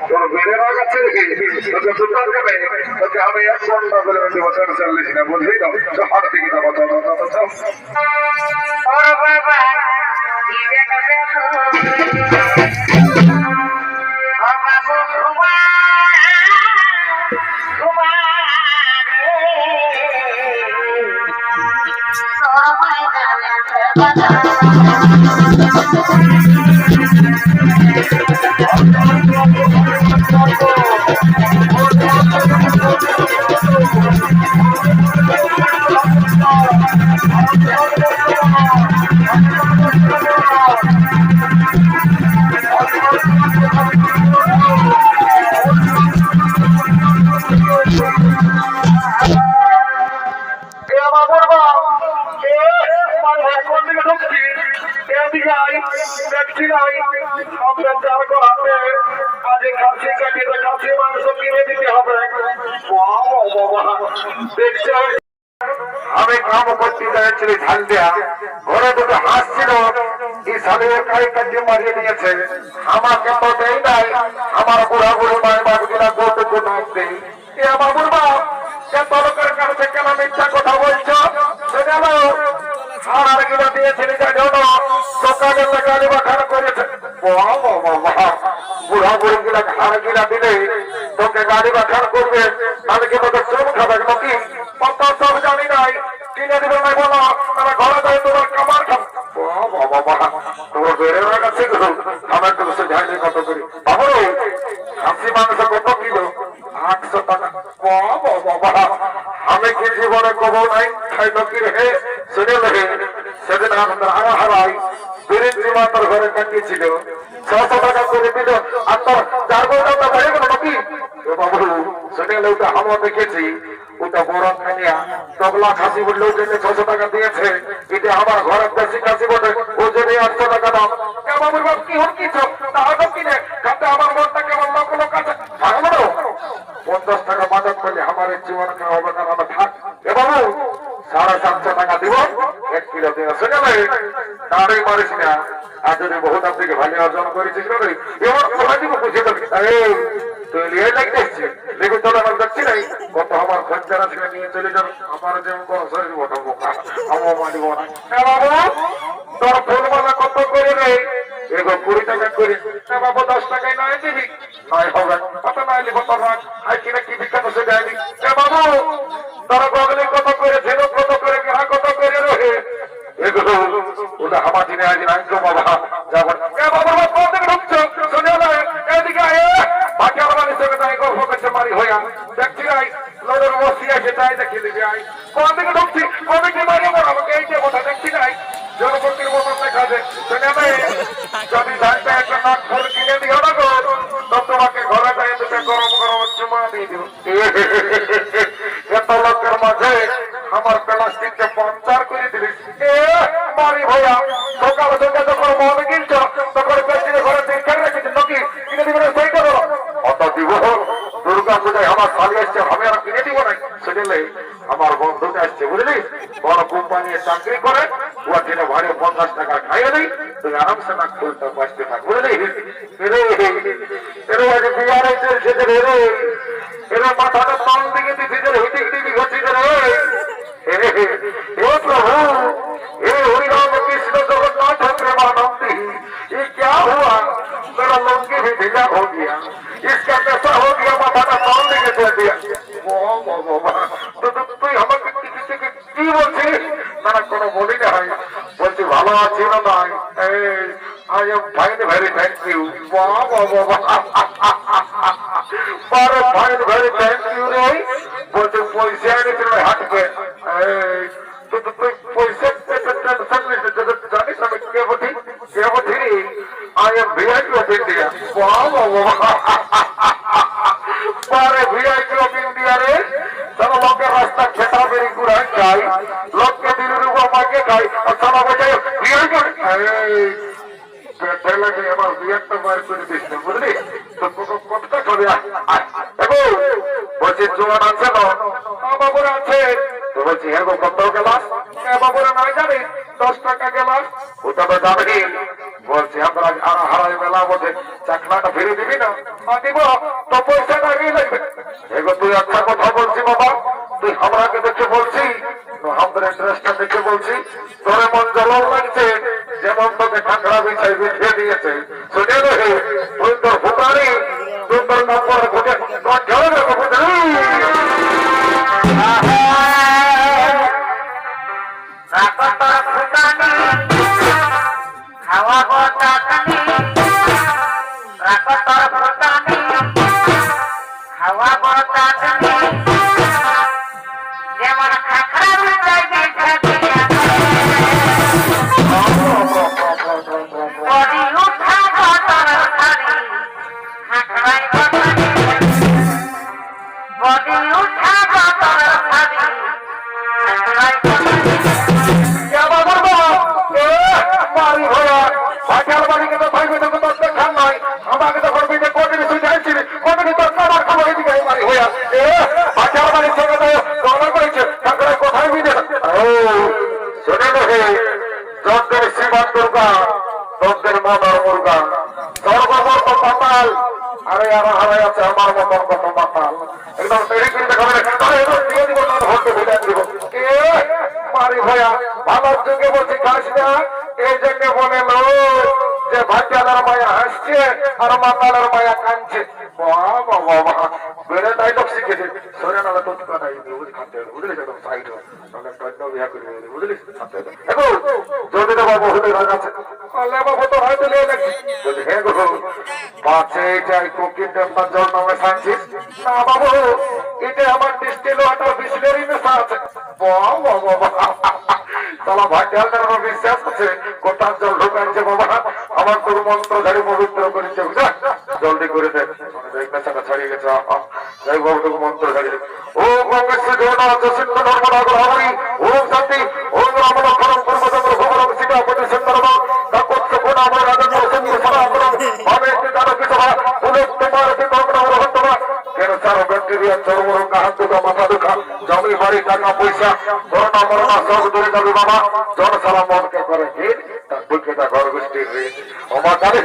তোর বেড়ে না গেছে তোকে দুটার দেবে তোকে আমি 1 ঘন্টা করে দেবো 40 না বুঝলি তো হাট থেকে যাবো আমি কাম করতে যাচ্ছিলি ঝাল দেয়া ঘরে দুটো হাঁস ছিল এই সালে কাই কাটিয়ে মারিয়ে দিয়েছে আমাকে তো দেয় নাই আমার বুড়া বুড়ি মায়ের বাপগুলা গোটুকু নাচ দেই আমার বুড়বা এত লোকের কাছে কেন মিথ্যা কথা বলছো গেল আর গুলো দিয়েছিলি জানো সকালে গাড়ি বাখান করেছে বুড়া বুড়ি গুলা ঘাড় গিলা দিলে তোকে গাড়ি বাখান করবে তাহলে কি তোকে শ্রম খাবে নাকি কত সব জানি নাই কিনে দিবে না বলো তারা ঘরে যায় তোমার কামার খাবে তোমার বেড়ে গেছে আমার তো যাইনি কত করি বাবু খাসি মাংস কত কিলো 800 টাকা আমি কি জীবনে কব নাই খাইল কি রে শুনে লে সেদিন আমাদের হারাই বিরিঞ্চি মাতার ঘরে কাটিয়েছিল 600 টাকা করে দিল আর তোর যার বউটা হয়ে গেল নাকি বাবু শুনে লে ওটা আমরা দেখেছি ওটা বড় খানিয়া তবলা খাসি বললেও জন্য 600 টাকা দিয়েছে এটা আমার ঘরের দেশি খাসি বলে ও যদি 800 টাকা দাও বাবুর বাপ কি হন কিছু তাহলে কিনে খাতে আমার মনটা কেমন লোক লোক আছে ভাগলো 50 টাকা বাজার করলে আমার জীবন খাওয়া হবে না আমার থাক এ বাবু 750 টাকা দিব 1 কিলো দিয়ে শুনে লে তারই মারিস না আর যদি বহুত আপনাকে ভালো অর্জন করেছিস রে এবার তোরা দিব বুঝে দেবে তুই নিয়ে লাগতেছিস দেখো চলো আমার দেখছি নাই কত আমার খরচারা ছিল নিয়ে চলে যাবে আমার যেমন কোন শরীর বটাবো আমার মারিব না বাবু তোর ফুলমালা কত করে রে এগো 20 টাকা করে বাবু 10 টাকায় নয় দিবি নয় হবে কত নয় লিখো তোর আর কিনা কি বিখ্যাত সে যায়নি বাবু তোর বগলে কত করে ছিল কত করে গ্রাহক কত করে রে এগুলো ওটা আমার দিনে আজ নাই তো বাবা যাবো বাবা কোন দিকে ঢুকছো শুনে এদিকে বাকি আমার হিসেবে তাই গল্প করতে পারি হইয়া দেখছি নাই লোকের বসি আছে তাই দেখি দিবি আই কোন দিকে ঢুকছি কোন দিকে মারি আমার আমাকে এই যে কথা দেখছি নাই জনপতির মতন দেখা যায় শুনে যদি ধানটা একটা নাক ফুল কিনে দিও না গো তো তোমাকে ঘরে যাই দুটো গরম গরম চুমা দিয়ে দিব এত লোকের মাঝে আমার প্লাস্টিককে পঞ্চার করে দিলিস মারি ভয়া সকাল সকাল যখন মন কিনছ তখন পেছনে ঘরে দেখে রেখেছে নাকি কিনে দিবে না সেই করো অত দিব দুর্গা পূজায় আমার শালি আসছে আমি আর কিনে দিব না শুনলে আমার বন্ধুটা আসছে বুঝলি বড় কোম্পানি চাকরি করে ওর জন্য ভাড়ে 50 টাকা খাইয়ে দেয় তুই আরামসে না খুলতে বাঁচতে থাক বুঝলি এর আজ বিয়ারে চলছে রে এর মাথাটা তল দিকে দিতে হিটিক দিবি ঘটি রে हे प्रभु हे हरि राम कृष्ण जगन्नाथ प्रेमानंदी ये क्या हुआ मेरा लुंगी भी ढीला हो गया इसका कैसा हो गया माथा का तौल देके दे दिया तो তুই আমাকে কি বলছিস না কোনো বলি না হয় বলছি ভালো আছি না নাই I am fine very thank you বারে ফাইন ভেরি থ্যাংক ইউ রে বলছি পয়সা এনেছিল হাটকে পয়সা জানিস আমি কে বলি I am VIP of India বারে ভিআইপি অফ ইন্ডিয়া রে চলো লোকের রাস্তা খেতা বেরি ঘুরাই যাই লোককে দিলের উপর মাকে খাই আর চলো বোঝাই ভিআইপি লাগে আমার দুই-একটা বার করে দিস না বুঝলি তো কতটা করে বলছি জোয়ান আছে না বাবুরা আছে তো বলছি হ্যাঁ গো কত গেলাস বাবুরা নয় জানি 10 টাকা গেলাস ওটা তো যাবে বলছি আমরা আর হারাই মেলা মধ্যে চাকলাটা ফিরে দিবি না দিব তো পয়সা আগেই লাগবে এগো তুই একটা কথা বলছি বাবা তুই আমাকে দেখে বলছি আমাদের ড্রেসটা দেখে বলছি তোরে মন জলাও লাগছে যেমন তোকে ঠাকরা বিছাই বিছিয়ে দিয়েছে শুনে রে তুই তোর ফুকারি তুই তোর নম্বর ঘটে তোর ঝড়ে দেখো বুঝলি খাওয়া বটানি রাকতর বটানি খাওয়া বটানি যেমন খাখরা বিছাই বিছিয়ে বডি উঠা বটর শাড়ি খাখরাই বটানি বডি উঠা বটর শাড়ি খাখরাই আমাকে তখন কোটি কিছু চাইছি কোটি তোর খাবার খাবার এদিকে বাড়ি হইয়া বাচ্চার বাড়ির সঙ্গে তো দলা করেছে তারপরে কোথায় বিদে শুনে দেখে যজ্ঞের শিবান দুর্গা যজ্ঞের মদর মুর্গা সর্বমত পাতাল আরে আর হারাই আছে আমার মতন কত পাতাল একদম তৈরি করে দেখাবে দিয়ে দিব না ভোট ভুলে দিব মারি ভাইয়া ভালো যুগে বলছি খাস না এই জন্য বলে যে ভাগ্যালার মায়া হাসছে আর মাতালার মায়া কাঁদছে বাবা বাবা বেড়ে ডাইলগ শিখেছে সরে না তো নাই খাতে বুঝলি একদম সাইড বিয়া করে বুঝলি এখন যদি বাবু হতে আছে বাবু তো হয়তো হ্যাঁ গো পাশে যাই কোকির দেবতার জল নামে শানছিস না বাবু এটা আমার ডিস্টিল ওয়াটার বিসলেরি মেশা আছে বাবা বাবা তালা ভাগ্যালটার বিশ্বাস আছে কোটার জল ঢুকাচ্ছে বাবা আমার তোর মন্ত্র ধারি পবিত্র করেছে বুঝা জলদি করে দেখ নেশাটা ছাড়িয়ে গেছে যাই বাবু তোকে মন্ত্র ছাড়িয়ে ও গঙ্গেশ্বর জগন্নাথ সিদ্ধ ধর্মনগর হরি ওম শান্তি ওম রাম লক্ষণম পূর্বচন্দ্র ভগবান সীতাপতি সুন্দরম কাকত্য কোন আমার রাজেন্দ্র সিংহ সনাতন ভাবে তারকি সভা পুলিশ তোমার পিতগ্ন রহন্তমা ক্যান্সার ব্যাকটেরিয়া চর্মরোগ হাতুকা মাথা দুঃখা জমি বাড়ি টাকা পয়সা করোনা মরোনা সব দূরে যাবে বাবা জনসালা মনকে করে হিট তার দুঃখিতা ঘর গোষ্ঠীর ঋণ আমার জানি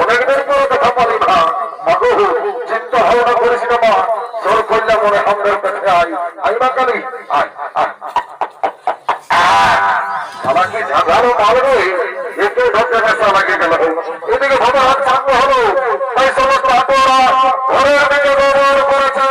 অনেকদিন পরে দেখা পারি না মাগো চিন্তা ভাবনা করিস না মা সর করলে মনে আমাদের কাছে আই না কালি আয় আয় আমাকে ঝাঁঝালো মারবে এতে ঢোকে নেশা লাগে গেল এদিকে ভোটার হাত চাঙ্গ হলো তাই সমস্ত হাটোরা ঘরের দিকে ব্যবহার করেছে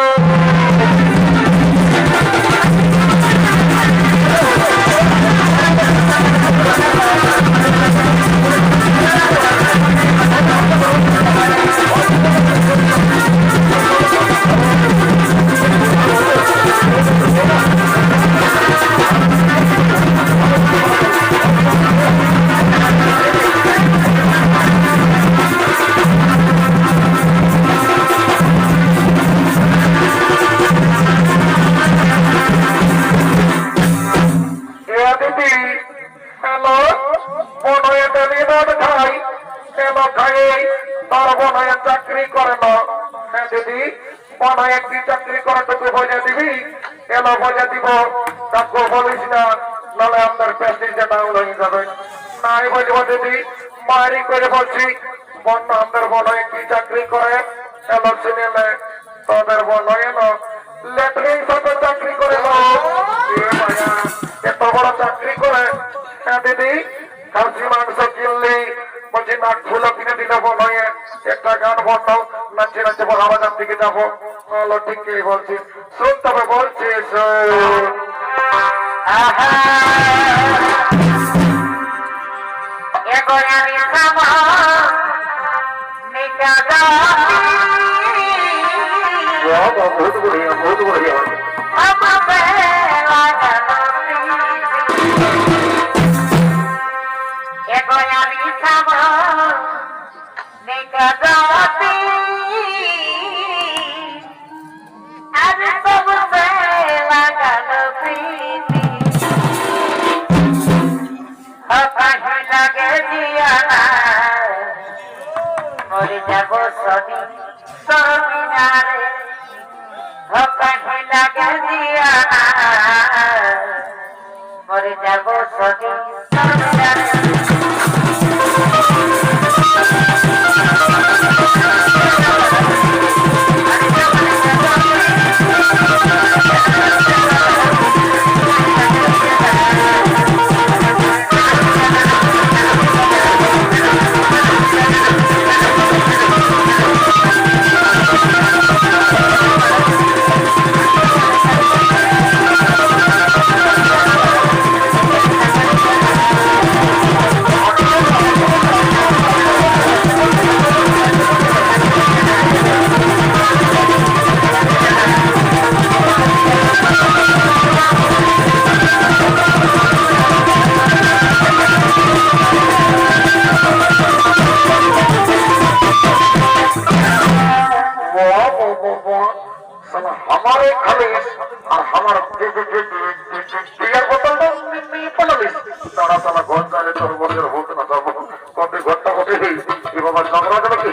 চাকরি করে না হ্যাঁ দিদি মনে একটি চাকরি করে তোকে বলে দিবি এলো বলে দিব তাকে বলিস না নাহলে আমাদের প্যাসেঞ্জে ডাউন হয়ে যাবে নাই বলবো দিদি মারি করে বলছি বন্য আমাদের বলো একটি চাকরি করে এলো সিনেমে তোদের বলো এলো লেটরিন সাথে চাকরি করে এত বড় চাকরি করে হ্যাঁ দিদি খাসি মাংস কিনলি বলছি নাক ফুলো কিনে দিলে বলো একটা গান বন্ধ নাচে নাচে বাবাজার দিকে যাবো বলো ঠিকই বলছিস শুন তবে বলছিস বহুত বড়িয়া বহুত বড়িয়া মরে যাব সদি साला हमारे खालिस और हमार बियर बोतल तो पलालिस तारा साला घर जाने तो बड़े होत ना सब कते घट्टा कते ए बाबा झगड़ा जब की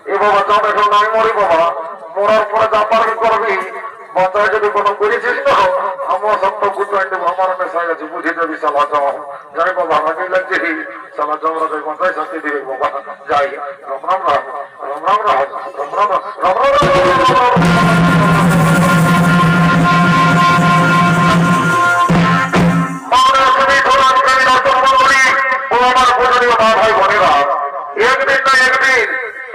ए बाबा जब এখন নাই মরি বাবা মরার পরে যা পারবি করবি বাঁচায় যদি কোনো করেছিস তো আমার সব তো গুটাইতে আমার মেশাই আছে বুঝে যাবি সালা যাও যাই বাবা আমাকে লাগছে সালা ঝগড়া যাই বাঁচায় শান্তি দিবে বাবা যাই রাম রাম রাম রাম রাম রাম রাম রাম রাম একদিন না একদিন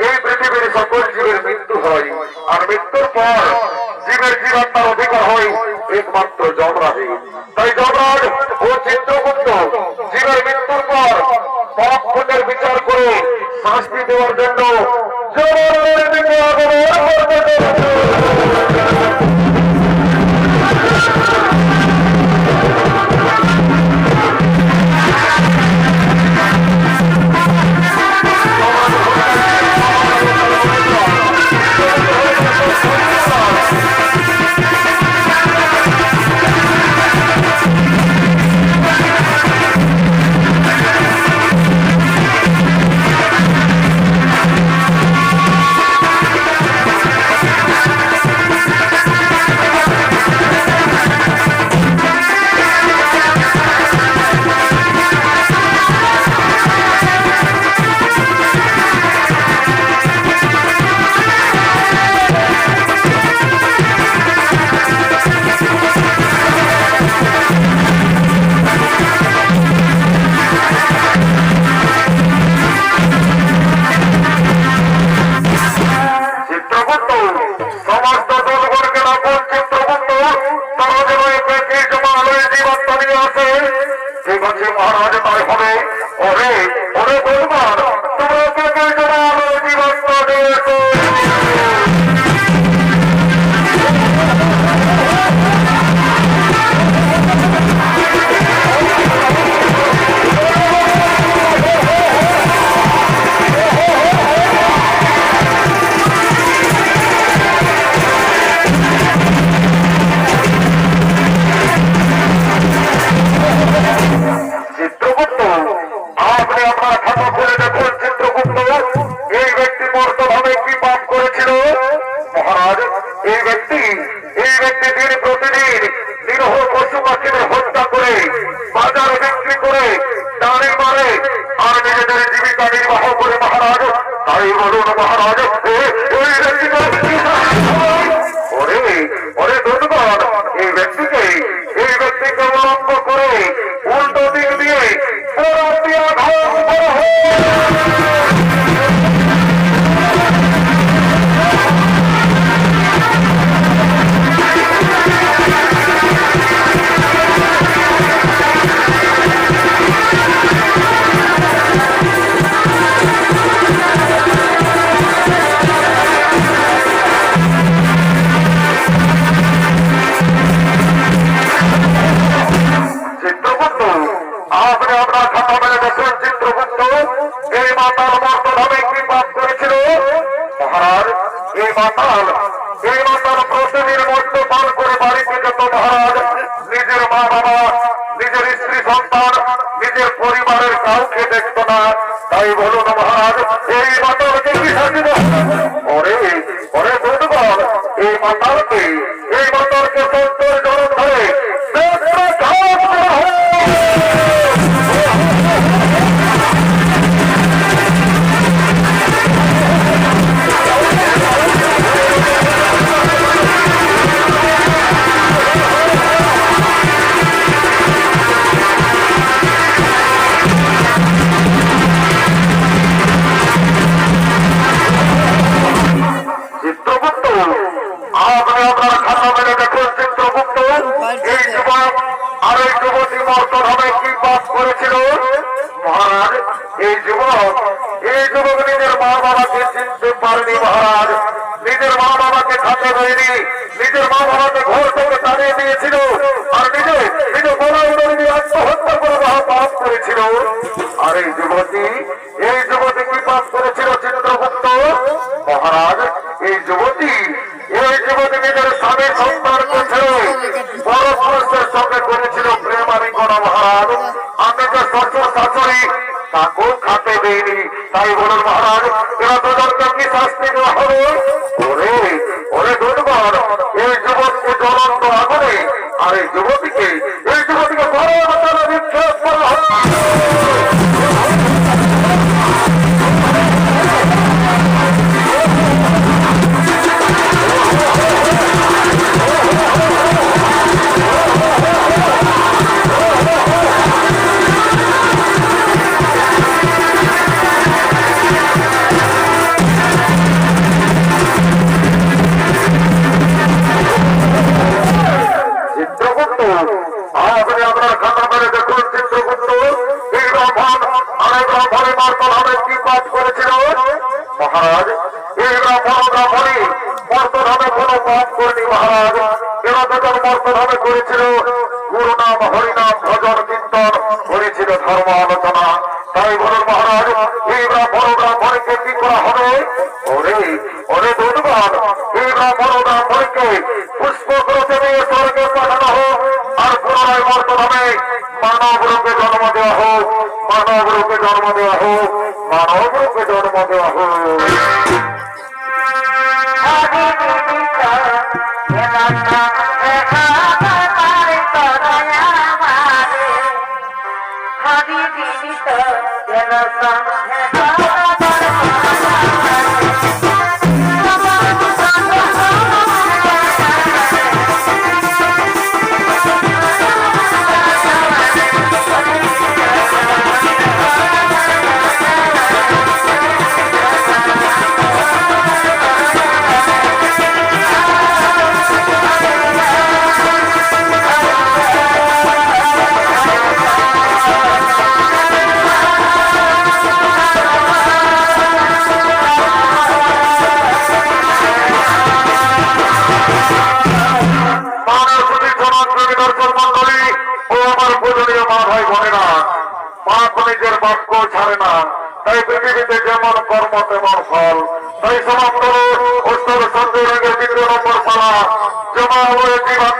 এই পৃথিবীর সকল জীবের মৃত্যু হয় আর মৃত্যুর পর জীবের জীবাত্মার অধিকার হয় একমাত্র যমরাজের। তাই যমরাজ ও চিত্রগুপ্ত জীবের মৃত্যুর পর পাপ পুণ্যের বিচার করে শাস্তি দেওয়ার জন্য যমরাজের দিকে আগমন করতে মহারাজ তাই হবে ওরে ওরে বলবার তোমরা কে কে জবাব জীবন দিয়েছো মর্তধামে কোনো পাপ করেনি মহারাজ। এরা যখন মর্তধামে করেছিল গুরু নাম হরিনাম ভজন কীর্তন করেছিল ধর্ম আলোচনা। তাই বলুন মহারাজ, এই ব্রাহ্মণকে কি করা হবে? ওরে ওরে দুর্গণ, এই ব্রাহ্মণকে পুষ্প ক্রোচে দিয়ে স্বর্গে পাঠানো হোক, আর পুনরায় মর্তধামে মানব রূপে জন্ম দেওয়া হোক, মানব রূপে জন্ম দেওয়া হোক, মানব রূপে জন্ম দেওয়া হোক। নিজের বাক্য ছাড়ে না, তাই পৃথিবীতে যেমন কর্ম তেমন ফল। তাই সমাপ্ত অষ্টর সঞ্জয় রঙের 2 নম্বর পালা জমা হয়ে জীবন